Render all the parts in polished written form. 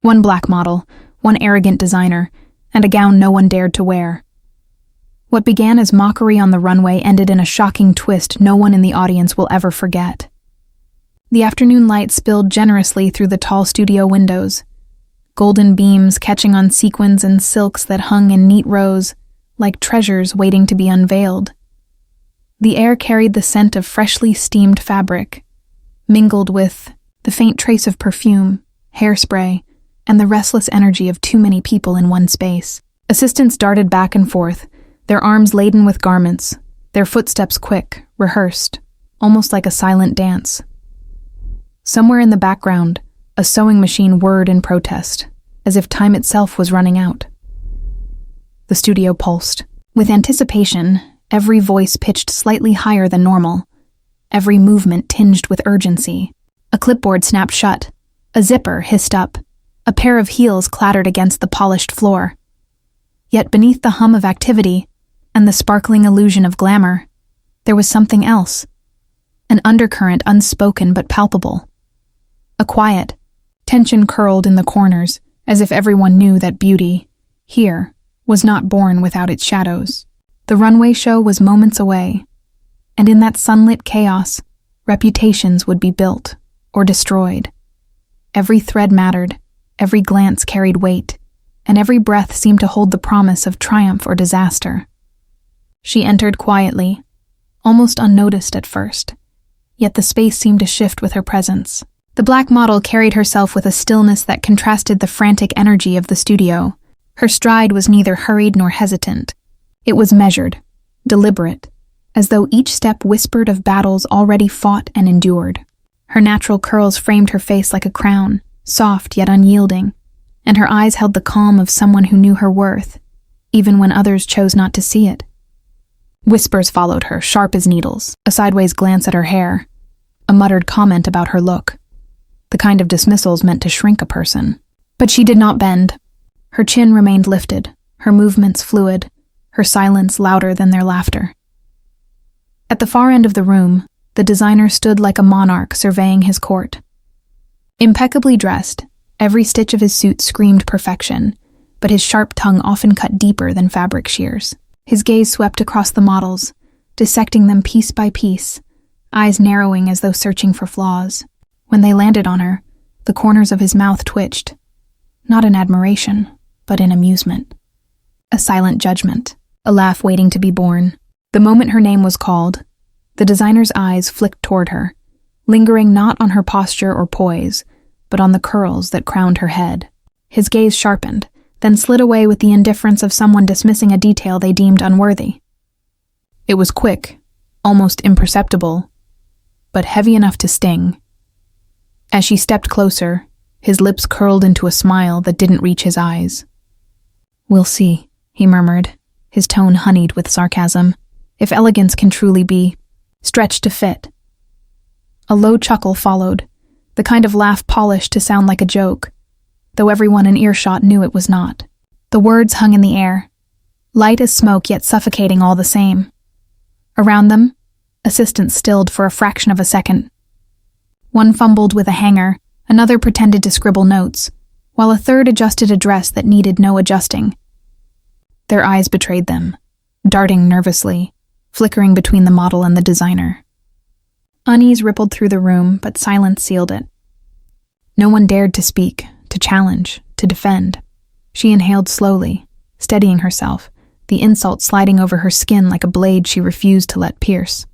One black model, one arrogant designer, and a gown no one dared to wear. What began as mockery on the runway ended in a shocking twist no one in the audience will ever forget. The afternoon light spilled generously through the tall studio windows, golden beams catching on sequins and silks that hung in neat rows, like treasures waiting to be unveiled. The air carried the scent of freshly steamed fabric, mingled with the faint trace of perfume, hairspray, and the restless energy of too many people in one space. Assistants darted back and forth, their arms laden with garments, their footsteps quick, rehearsed, almost like a silent dance. Somewhere in the background, a sewing machine whirred in protest, as if time itself was running out. The studio pulsed. With anticipation, every voice pitched slightly higher than normal, every movement tinged with urgency. A clipboard snapped shut, a zipper hissed up, a pair of heels clattered against the polished floor. Yet beneath the hum of activity and the sparkling illusion of glamour, there was something else, an undercurrent unspoken but palpable. A quiet, tension curled in the corners, as if everyone knew that beauty, here, was not born without its shadows. The runway show was moments away, and in that sunlit chaos, reputations would be built or destroyed. Every thread mattered, every glance carried weight, and every breath seemed to hold the promise of triumph or disaster. She entered quietly, almost unnoticed at first, yet the space seemed to shift with her presence. The black model carried herself with a stillness that contrasted the frantic energy of the studio. Her stride was neither hurried nor hesitant. It was measured, deliberate, as though each step whispered of battles already fought and endured. Her natural curls framed her face like a crown, soft yet unyielding, and her eyes held the calm of someone who knew her worth, even when others chose not to see it. Whispers followed her, sharp as needles, a sideways glance at her hair, a muttered comment about her look, the kind of dismissals meant to shrink a person. But she did not bend. Her chin remained lifted, her movements fluid, her silence louder than their laughter. At the far end of the room, the designer stood like a monarch surveying his court. Impeccably dressed, every stitch of his suit screamed perfection, but his sharp tongue often cut deeper than fabric shears. His gaze swept across the models, dissecting them piece by piece, eyes narrowing as though searching for flaws. When they landed on her, the corners of his mouth twitched, not in admiration, but in amusement. A silent judgment, a laugh waiting to be born. The moment her name was called, the designer's eyes flicked toward her, lingering not on her posture or poise, but on the curls that crowned her head. His gaze sharpened, then slid away with the indifference of someone dismissing a detail they deemed unworthy. It was quick, almost imperceptible, but heavy enough to sting. As she stepped closer, his lips curled into a smile that didn't reach his eyes. "We'll see," he murmured, his tone honeyed with sarcasm, "if elegance can truly be stretched to fit." A low chuckle followed, the kind of laugh polished to sound like a joke, though everyone in earshot knew it was not. The words hung in the air, light as smoke yet suffocating all the same. Around them, assistants stilled for a fraction of a second. One fumbled with a hanger, another pretended to scribble notes, while a third adjusted a dress that needed no adjusting. Their eyes betrayed them, darting nervously, flickering between the model and the designer. Unease rippled through the room, but silence sealed it. No one dared to speak, to challenge, to defend. She inhaled slowly, steadying herself, the insult sliding over her skin like a blade she refused to let pierce.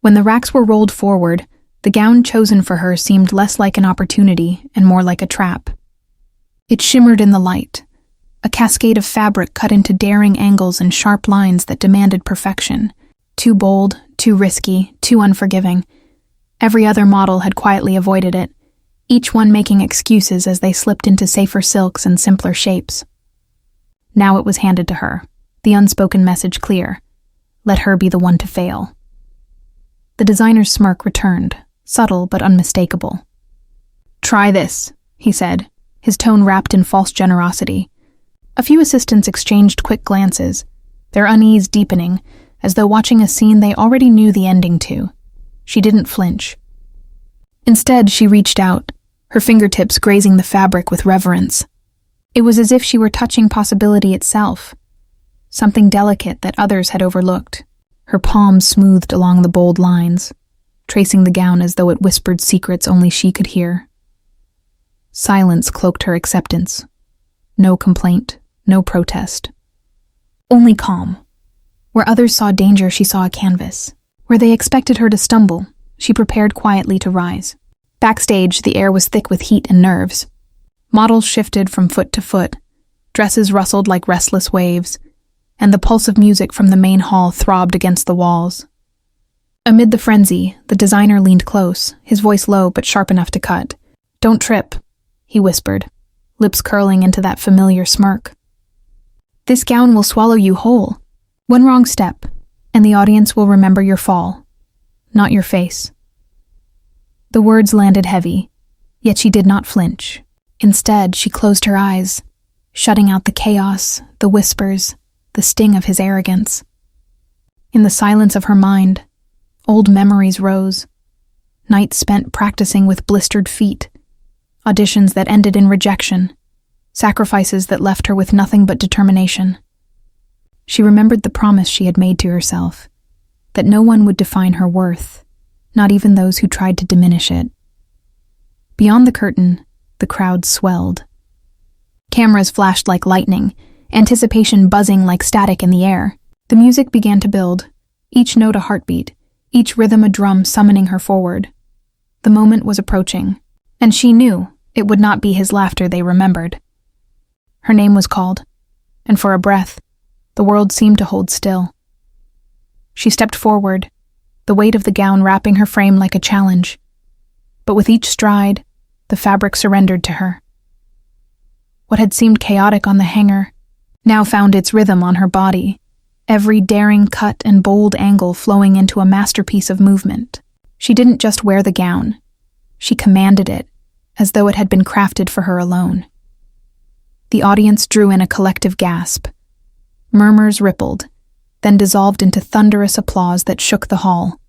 When the racks were rolled forward, the gown chosen for her seemed less like an opportunity and more like a trap. It shimmered in the light, a cascade of fabric cut into daring angles and sharp lines that demanded perfection. Too bold, too risky, too unforgiving. Every other model had quietly avoided it, each one making excuses as they slipped into safer silks and simpler shapes. Now it was handed to her, the unspoken message clear: let her be the one to fail. The designer's smirk returned, subtle but unmistakable. "Try this," he said, his tone wrapped in false generosity. A few assistants exchanged quick glances, their unease deepening, as though watching a scene they already knew the ending to. She didn't flinch. Instead, she reached out, her fingertips grazing the fabric with reverence. It was as if she were touching possibility itself, something delicate that others had overlooked. Her palms smoothed along the bold lines, tracing the gown as though it whispered secrets only she could hear. Silence cloaked her acceptance. No complaint, no protest. Only calm. Where others saw danger, she saw a canvas. Where they expected her to stumble, she prepared quietly to rise. Backstage, the air was thick with heat and nerves. Models shifted from foot to foot, dresses rustled like restless waves, and the pulse of music from the main hall throbbed against the walls. Amid the frenzy, the designer leaned close, his voice low but sharp enough to cut. "Don't trip," he whispered, lips curling into that familiar smirk. "This gown will swallow you whole. One wrong step, and the audience will remember your fall, not your face." The words landed heavy, yet she did not flinch. Instead, she closed her eyes, shutting out the chaos, the whispers, the sting of his arrogance. In the silence of her mind, old memories rose. Nights spent practicing with blistered feet, auditions that ended in rejection, sacrifices that left her with nothing but determination. She remembered the promise she had made to herself, that no one would define her worth, not even those who tried to diminish it. Beyond the curtain, the crowd swelled. Cameras flashed like lightning, anticipation buzzing like static in the air. The music began to build, each note a heartbeat, each rhythm a drum summoning her forward. The moment was approaching, and she knew it would not be his laughter they remembered. Her name was called, and for a breath, the world seemed to hold still. She stepped forward, the weight of the gown wrapping her frame like a challenge. But with each stride, the fabric surrendered to her. What had seemed chaotic on the hanger now found its rhythm on her body, every daring cut and bold angle flowing into a masterpiece of movement. She didn't just wear the gown. She commanded it, as though it had been crafted for her alone. The audience drew in a collective gasp. Murmurs rippled, then dissolved into thunderous applause that shook the hall.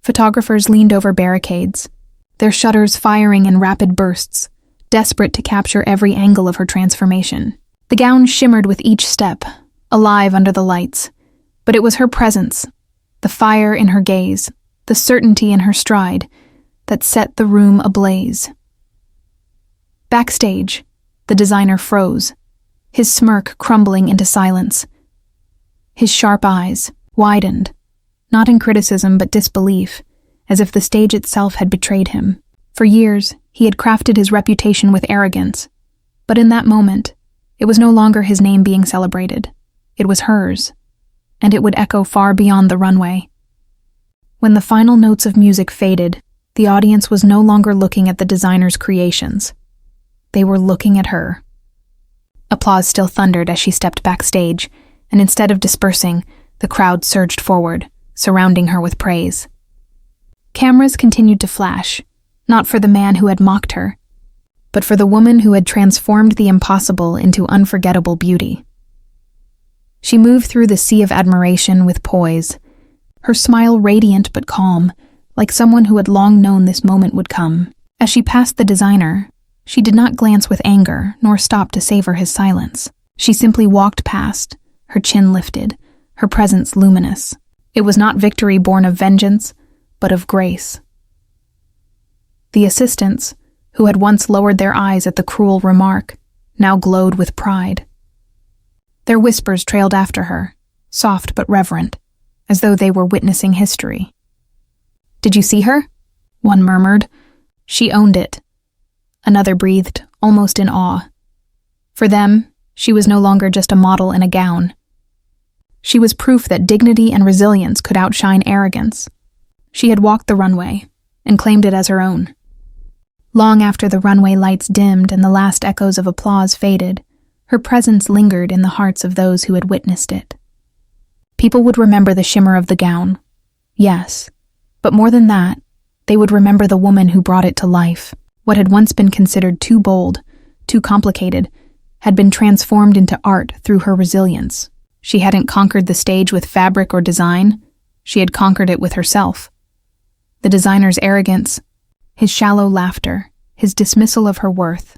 Photographers leaned over barricades, their shutters firing in rapid bursts, desperate to capture every angle of her transformation. The gown shimmered with each step, alive under the lights, but it was her presence, the fire in her gaze, the certainty in her stride, that set the room ablaze. Backstage, the designer froze, his smirk crumbling into silence. His sharp eyes widened, not in criticism but disbelief, as if the stage itself had betrayed him. For years, he had crafted his reputation with arrogance, but in that moment, it was no longer his name being celebrated. It was hers, and it would echo far beyond the runway. When the final notes of music faded, the audience was no longer looking at the designer's creations. They were looking at her. Applause still thundered as she stepped backstage, and instead of dispersing, the crowd surged forward, surrounding her with praise. Cameras continued to flash, not for the man who had mocked her, but for the woman who had transformed the impossible into unforgettable beauty. She moved through the sea of admiration with poise, her smile radiant but calm, like someone who had long known this moment would come. As she passed the designer, she did not glance with anger, nor stop to savor his silence. She simply walked past, her chin lifted, her presence luminous. It was not victory born of vengeance, but of grace. The assistants, who had once lowered their eyes at the cruel remark, now glowed with pride. Their whispers trailed after her, soft but reverent, as though they were witnessing history. "Did you see her?" one murmured. "She owned it." Another breathed, almost in awe. For them, she was no longer just a model in a gown. She was proof that dignity and resilience could outshine arrogance. She had walked the runway, and claimed it as her own. Long after the runway lights dimmed and the last echoes of applause faded, her presence lingered in the hearts of those who had witnessed it. People would remember the shimmer of the gown, yes, but more than that, they would remember the woman who brought it to life. What had once been considered too bold, too complicated, had been transformed into art through her resilience. She hadn't conquered the stage with fabric or design, she had conquered it with herself. The designer's arrogance, his shallow laughter, his dismissal of her worth.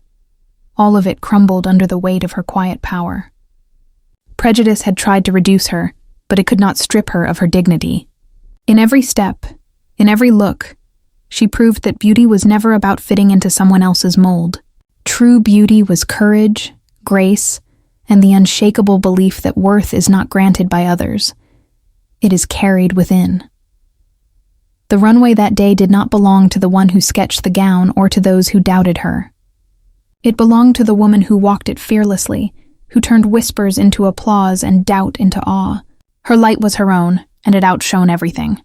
All of it crumbled under the weight of her quiet power. Prejudice had tried to reduce her, but it could not strip her of her dignity. In every step, in every look, she proved that beauty was never about fitting into someone else's mold. True beauty was courage, grace, and the unshakable belief that worth is not granted by others. It is carried within. The runway that day did not belong to the one who sketched the gown or to those who doubted her. It belonged to the woman who walked it fearlessly, who turned whispers into applause and doubt into awe. Her light was her own, and it outshone everything.